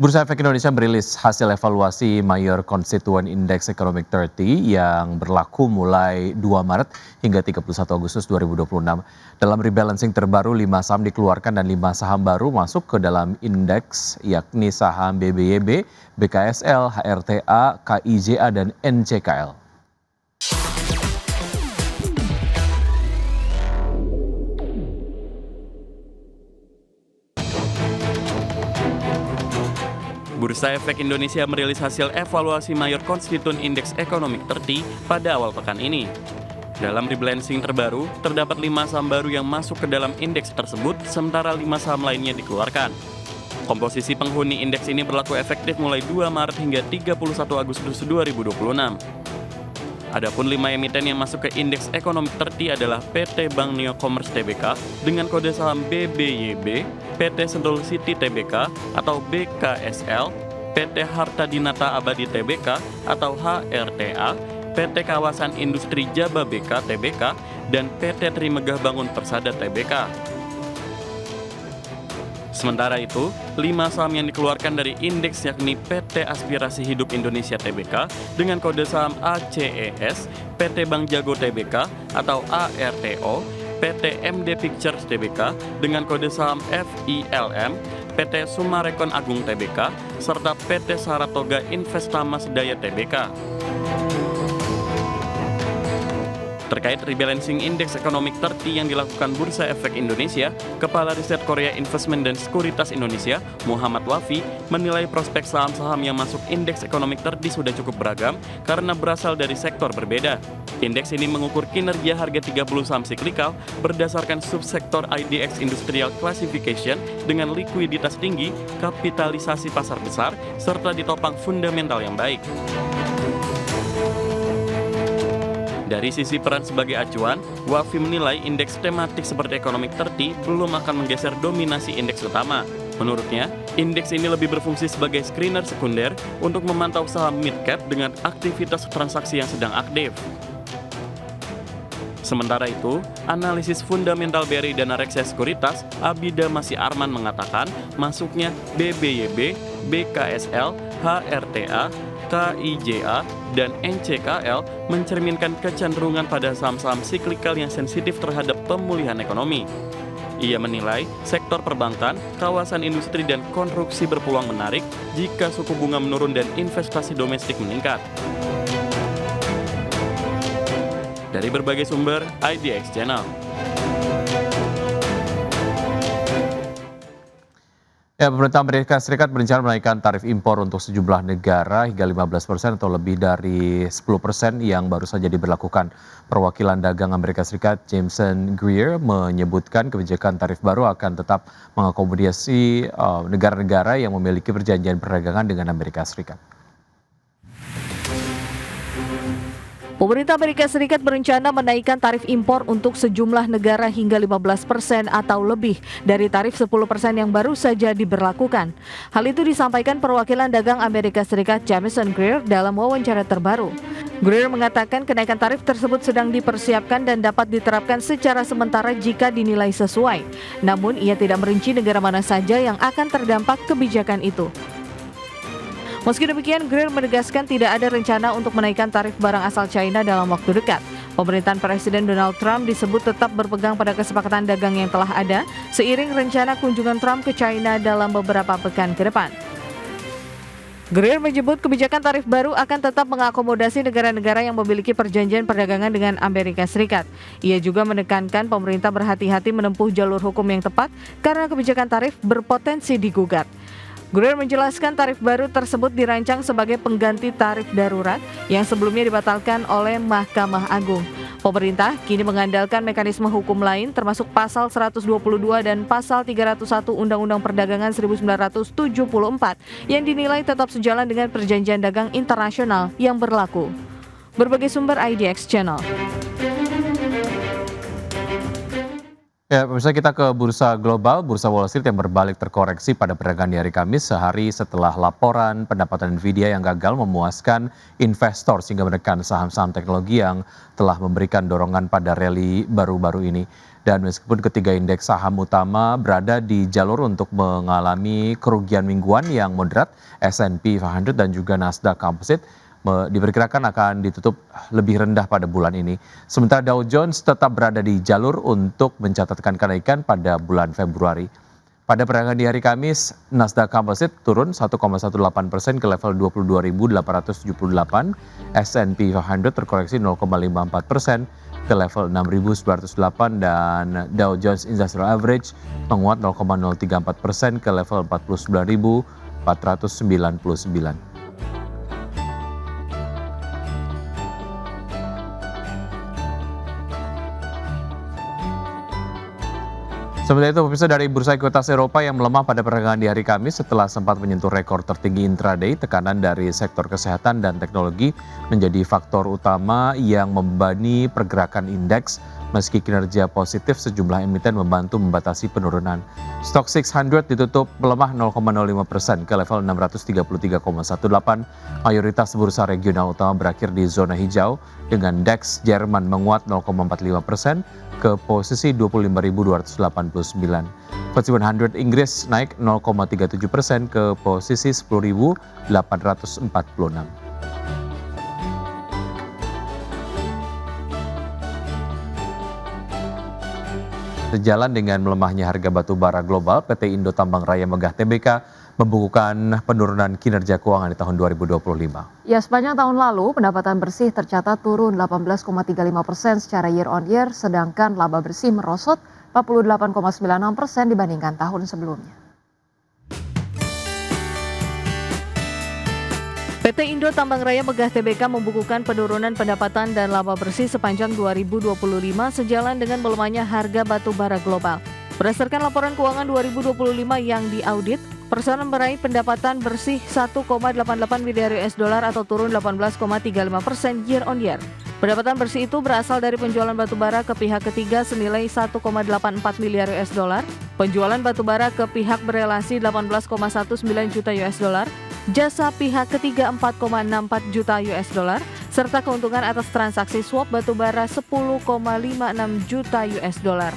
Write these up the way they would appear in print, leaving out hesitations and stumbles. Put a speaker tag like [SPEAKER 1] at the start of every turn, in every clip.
[SPEAKER 1] Bursa Efek Indonesia merilis hasil evaluasi Mayor Constituent Index Economic 30 yang berlaku mulai 2 Maret hingga 31 Agustus 2026. Dalam rebalancing terbaru, 5 saham dikeluarkan dan 5 saham baru masuk ke dalam indeks, yakni saham BBYB, BKSL, HRTA, KIJA, dan NCKL.
[SPEAKER 2] Bursa Efek Indonesia merilis hasil evaluasi Mayor Constituent Index Economic 30 pada awal pekan ini. Dalam rebalancing terbaru, terdapat 5 saham baru yang masuk ke dalam indeks tersebut, sementara 5 saham lainnya dikeluarkan. Komposisi penghuni indeks ini berlaku efektif mulai 2 Maret hingga 31 Agustus 2026. Adapun 5 emiten yang masuk ke indeks Economic 30 adalah PT Bank Neo Commerce Tbk dengan kode saham BBYB, PT Sentul City Tbk atau BKSL, PT Harta Dinata Abadi Tbk atau HRTA, PT Kawasan Industri Jababeka Tbk, dan PT Trimegah Bangun Persada Tbk. Sementara itu, 5 saham yang dikeluarkan dari indeks yakni PT Aspirasi Hidup Indonesia Tbk dengan kode saham ACES, PT Bank Jago Tbk atau ARTO, PT MD Pictures Tbk dengan kode saham FILM, PT Sumarekon Agung Tbk, serta PT Saratoga Investama Sedaya Tbk. Terkait rebalancing indeks Economic 30 yang dilakukan Bursa Efek Indonesia, Kepala Riset Korea Investment dan Sekuritas Indonesia, Muhammad Wafi, menilai prospek saham-saham yang masuk indeks Economic 30 sudah cukup beragam karena berasal dari sektor berbeda. Indeks ini mengukur kinerja harga 30 saham siklikal berdasarkan subsektor IDX Industrial Classification dengan likuiditas tinggi, kapitalisasi pasar besar, serta ditopang fundamental yang baik. Dari sisi peran sebagai acuan, Wafi menilai indeks tematik seperti Economic 30 belum akan menggeser dominasi indeks utama. Menurutnya, indeks ini lebih berfungsi sebagai screener sekunder untuk memantau saham mid-cap dengan aktivitas transaksi yang sedang aktif. Sementara itu, analisis fundamental BRI Dana Reksa Sekuritas, Abida Masih Arman mengatakan masuknya BBYB, BKSL, HRTA, KIJA, dan NCKL mencerminkan kecenderungan pada saham-saham siklikal yang sensitif terhadap pemulihan ekonomi. Ia menilai sektor perbankan, kawasan industri, dan konstruksi berpeluang menarik jika suku bunga menurun dan investasi domestik meningkat. Dari berbagai sumber, IDX Channel.
[SPEAKER 1] Pemerintah Amerika Serikat berencana menaikkan tarif impor untuk sejumlah negara hingga 15% atau lebih dari 10% yang baru saja diberlakukan. Perwakilan dagang Amerika Serikat Jameson Greer menyebutkan kebijakan tarif baru akan tetap mengakomodasi negara-negara yang memiliki perjanjian perdagangan dengan Amerika Serikat.
[SPEAKER 3] Pemerintah Amerika Serikat berencana menaikkan tarif impor untuk sejumlah negara hingga 15% atau lebih dari tarif 10% yang baru saja diberlakukan. Hal itu disampaikan perwakilan dagang Amerika Serikat Jameson Greer dalam wawancara terbaru. Greer mengatakan kenaikan tarif tersebut sedang dipersiapkan dan dapat diterapkan secara sementara jika dinilai sesuai. Namun ia tidak merinci negara mana saja yang akan terdampak kebijakan itu. Meski demikian, Greer menegaskan tidak ada rencana untuk menaikkan tarif barang asal China dalam waktu dekat. Pemerintahan Presiden Donald Trump disebut tetap berpegang pada kesepakatan dagang yang telah ada, seiring rencana kunjungan Trump ke China dalam beberapa pekan ke depan. Greer menyebut kebijakan tarif baru akan tetap mengakomodasi negara-negara yang memiliki perjanjian perdagangan dengan Amerika Serikat. Ia juga menekankan pemerintah berhati-hati menempuh jalur hukum yang tepat karena kebijakan tarif berpotensi digugat. Greer menjelaskan tarif baru tersebut dirancang sebagai pengganti tarif darurat yang sebelumnya dibatalkan oleh Mahkamah Agung. Pemerintah kini mengandalkan mekanisme hukum lain termasuk Pasal 122 dan Pasal 301 Undang-Undang Perdagangan 1974 yang dinilai tetap sejalan dengan perjanjian dagang internasional yang berlaku. Berbagai sumber IDX Channel.
[SPEAKER 1] Ya, pemirsa kita ke bursa global, bursa Wall Street yang berbalik terkoreksi pada perdagangan di hari Kamis sehari setelah laporan pendapatan Nvidia yang gagal memuaskan investor sehingga menekan saham-saham teknologi yang telah memberikan dorongan pada rally baru-baru ini. Dan meskipun ketiga indeks saham utama berada di jalur untuk mengalami kerugian mingguan yang moderat, S&P 500 dan juga Nasdaq Composite diperkirakan akan ditutup lebih rendah pada bulan ini. Sementara Dow Jones tetap berada di jalur untuk mencatatkan kenaikan pada bulan Februari. Pada perdagangan di hari Kamis, Nasdaq Composite turun 1,18% ke level 22.878, S&P 500 terkoreksi 0,54% ke level 6.908 dan Dow Jones Industrial Average menguat 0,034% ke level 49.499. Sementara itu, pemirsa dari bursa ekuitas Eropa yang melemah pada perdagangan di hari Kamis setelah sempat menyentuh rekor tertinggi intraday, tekanan dari sektor kesehatan dan teknologi menjadi faktor utama yang membebani pergerakan indeks. Meski kinerja positif, sejumlah emiten membantu membatasi penurunan. Stock 600 ditutup melemah 0,05% ke level 633,18. Mayoritas bursa regional utama berakhir di zona hijau dengan DAX Jerman menguat 0,45% ke posisi 25.289. FTSE 100 Inggris naik 0,37% ke posisi 10.846. Sejalan dengan melemahnya harga batu bara global, PT Indo Tambang Raya Megah Tbk membukukan penurunan kinerja keuangan di tahun 2025.
[SPEAKER 4] Ya, sepanjang tahun lalu pendapatan bersih tercatat turun 18,35% secara year on year, sedangkan laba bersih merosot 48,96% dibandingkan tahun sebelumnya.
[SPEAKER 3] PT Indo Tambang Raya Megah Tbk membukukan penurunan pendapatan dan laba bersih sepanjang 2025 sejalan dengan melemahnya harga batu bara global. Berdasarkan laporan keuangan 2025 yang diaudit, perusahaan meraih pendapatan bersih 1,88 miliar US dollar atau turun 18,35% year on year. Pendapatan bersih itu berasal dari penjualan batu bara ke pihak ketiga senilai 1,84 miliar US dollar, penjualan batu bara ke pihak berelasi 18,19 juta US dollar, jasa pihak ketiga 4,64 juta US dollar, serta keuntungan atas transaksi swap batu bara 10,56 juta US dollar.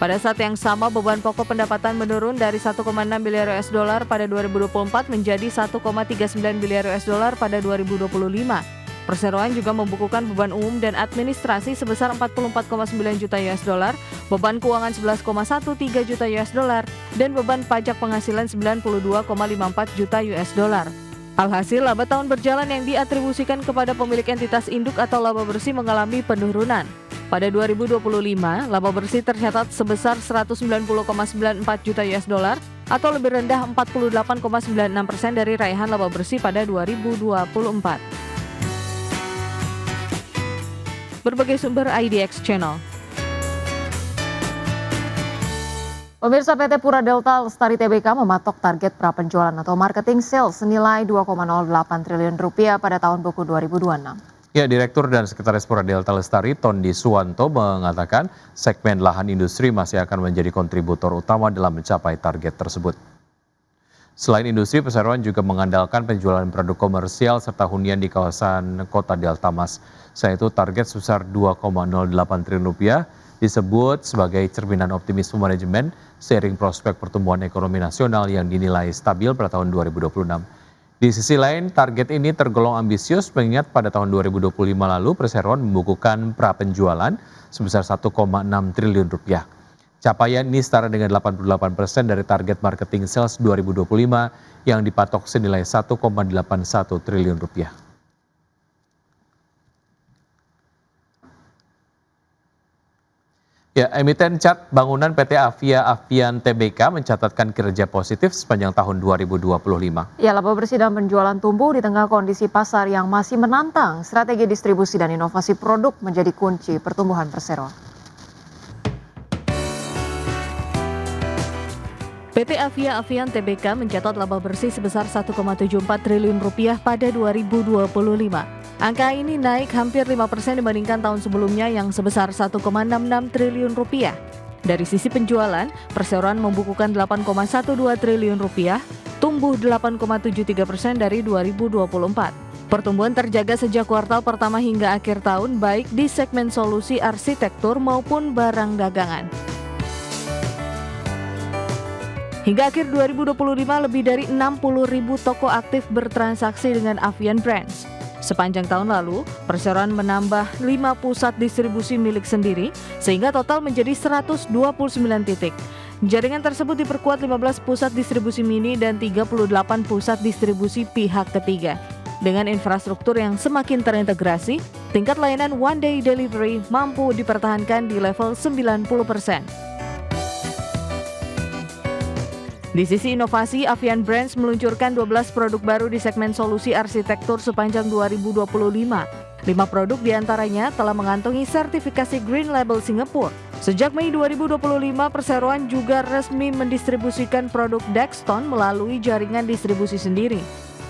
[SPEAKER 3] Pada saat yang sama, beban pokok pendapatan menurun dari 1,6 miliar US dollar pada 2024 menjadi 1,39 miliar US dollar pada 2025. Perseroan juga membukukan beban umum dan administrasi sebesar 44,9 juta US dollar, beban keuangan 11,13 juta US dollar, dan beban pajak penghasilan 92,54 juta US dollar. Alhasil, laba tahun berjalan yang diatribusikan kepada pemilik entitas induk atau laba bersih mengalami penurunan. Pada 2025, laba bersih tercatat sebesar 190,94 juta US dollar atau lebih rendah 48,96% dari raihan laba bersih pada 2024. Berbagai sumber IDX Channel.
[SPEAKER 4] Pemirsa, PT Pura Delta Lestari Tbk mematok target prapenjualan atau marketing sales senilai 2,08 triliun rupiah pada tahun buku 2026.
[SPEAKER 1] Ya, Direktur dan Sekretaris Pura Delta Lestari Tondi Suwanto mengatakan segmen lahan industri masih akan menjadi kontributor utama dalam mencapai target tersebut. Selain industri, perseroan juga mengandalkan penjualan produk komersial serta hunian di kawasan Kota Delta Mas. Selain itu, target sebesar 2,08 triliun rupiah disebut sebagai cerminan optimisme manajemen seiring prospek pertumbuhan ekonomi nasional yang dinilai stabil pada tahun 2026. Di sisi lain, target ini tergolong ambisius mengingat pada tahun 2025 lalu perseroan membukukan prapenjualan sebesar 1,6 triliun rupiah. Capaian ini setara dengan 88% dari target marketing sales 2025 yang dipatok senilai 1,81 triliun rupiah. Ya, emiten cat bangunan PT Avia Avian Tbk mencatatkan kinerja positif sepanjang tahun 2025.
[SPEAKER 4] Ya, laba bersih dan penjualan tumbuh di tengah kondisi pasar yang masih menantang. Strategi distribusi dan inovasi produk menjadi kunci pertumbuhan perseroan.
[SPEAKER 3] PT Avia Avian Tbk mencatat laba bersih sebesar 1,74 triliun rupiah pada 2025. Angka ini naik hampir 5% dibandingkan tahun sebelumnya yang sebesar 1,66 triliun rupiah. Dari sisi penjualan, perseroan membukukan 8,12 triliun rupiah, tumbuh 8,73% dari 2024. Pertumbuhan terjaga sejak kuartal pertama hingga akhir tahun baik di segmen solusi arsitektur maupun barang dagangan. Hingga akhir 2025 lebih dari 60.000 toko aktif bertransaksi dengan Avian Brands. Sepanjang tahun lalu, perseroan menambah 5 pusat distribusi milik sendiri sehingga total menjadi 129 titik. Jaringan tersebut diperkuat 15 pusat distribusi mini dan 38 pusat distribusi pihak ketiga. Dengan infrastruktur yang semakin terintegrasi, tingkat layanan one day delivery mampu dipertahankan di level 90%. Di sisi inovasi, Avian Brands meluncurkan 12 produk baru di segmen solusi arsitektur sepanjang 2025. 5 produk diantaranya telah mengantongi sertifikasi Green Label Singapura. Sejak Mei 2025, perseroan juga resmi mendistribusikan produk Dexton melalui jaringan distribusi sendiri.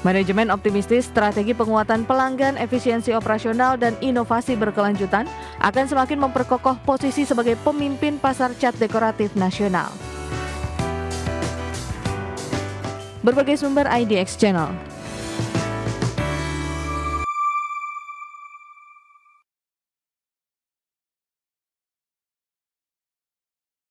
[SPEAKER 3] Manajemen optimistis strategi penguatan pelanggan, efisiensi operasional, dan inovasi berkelanjutan akan semakin memperkokoh posisi sebagai pemimpin pasar cat dekoratif nasional. Berbagai sumber IDX Channel.